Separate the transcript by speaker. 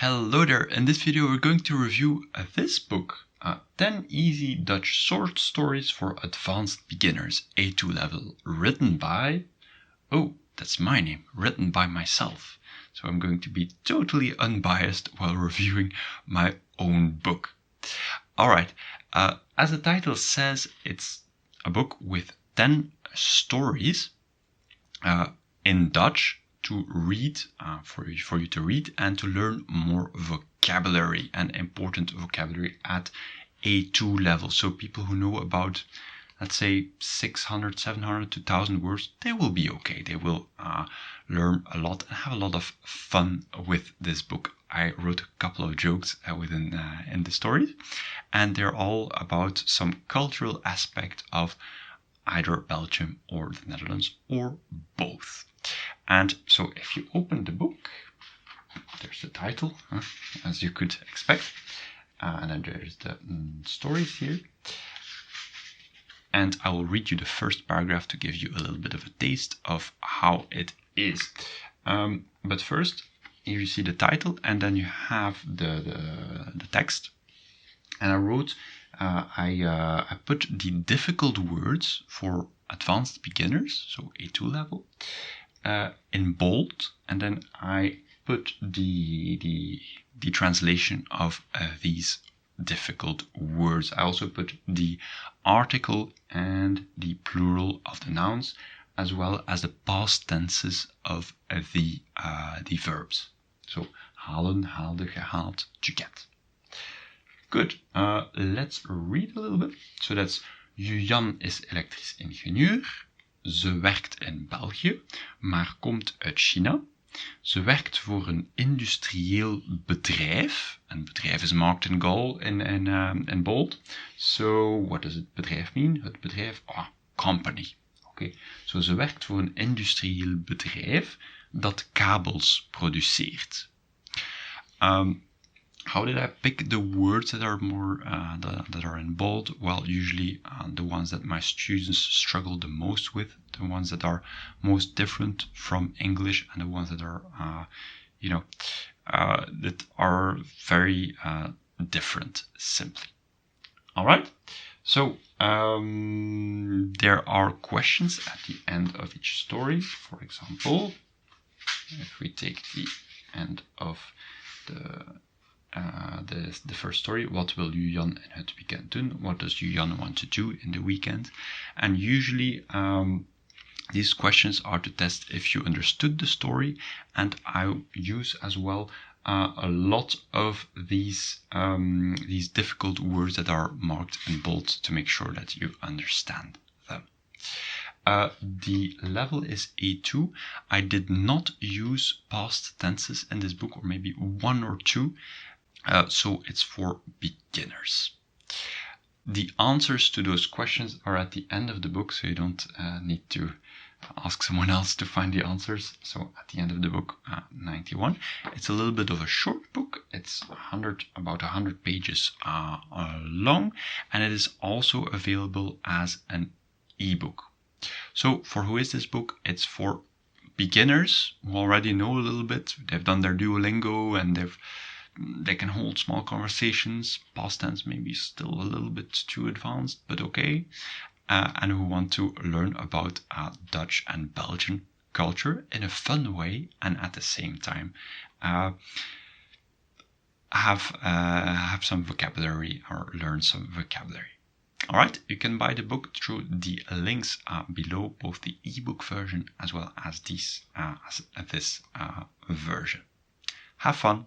Speaker 1: Hello there, in this video we're going to review this book, 10 Easy Dutch Short Stories for Advanced Beginners, A2 level, written by, that's my name, written by myself. So I'm going to be totally unbiased while reviewing my own book. Alright, as the title says, it's a book with 10 stories in Dutch to read, for you to read and to learn more vocabulary and important vocabulary at A2 level. So people who know about, let's say, 600, 700 to 1000 words, they will be okay. They will learn a lot and have a lot of fun with this book. I wrote a couple of jokes in the stories, and they're all about some cultural aspect of either Belgium or the Netherlands or both. And so if you open the book, there's the title, as you could expect, and then there's the stories here. And I will read you the first paragraph to give you a little bit of a taste of how it is. But first, here you see the title, and then you have the text. And I wrote, I put the difficult words for advanced beginners, so A2 level, in bold, and then I put the translation of these difficult words. I also put the article and the plural of the nouns, as well as the past tenses of the verbs. So halen, haalde, gehaald, to get. Good. Let's read a little bit. So that's Julian is elektrisch ingenieur. Ze werkt in België, maar komt uit China. Ze werkt voor een industrieel bedrijf. Een bedrijf is marked in in bold. So, what does het bedrijf mean? Het bedrijf, company. Okay. So, ze werkt voor een industrieel bedrijf dat kabels produceert. How did I pick the words that are more that are in bold? Well, usually the ones that my students struggle the most with, the ones that are most different from English, and the ones that are, that are very different, simply. All right. So there are questions at the end of each story. For example, if we take the end of the first story, what will Julian in het weekend doen? What does Julian want to do in the weekend? And usually these questions are to test if you understood the story, and I use as well a lot of these difficult words that are marked in bold to make sure that you understand them. The level is A2. I did not use past tenses in this book, or maybe one or two. So it's for beginners. The answers to those questions are at the end of the book, so you don't need to ask someone else to find the answers. So at the end of the book, 91. It's a little bit of a short book. It's about 100 pages long, and it is also available as an ebook. So for who is this book? It's for beginners who already know a little bit. They've done their Duolingo and they can hold small conversations. Past tense maybe still a little bit too advanced, but okay. And who want to learn about Dutch and Belgian culture in a fun way, and at the same time have some vocabulary or learn some vocabulary. All right, you can buy the book through the links below, both the ebook version as well as this version. Have fun.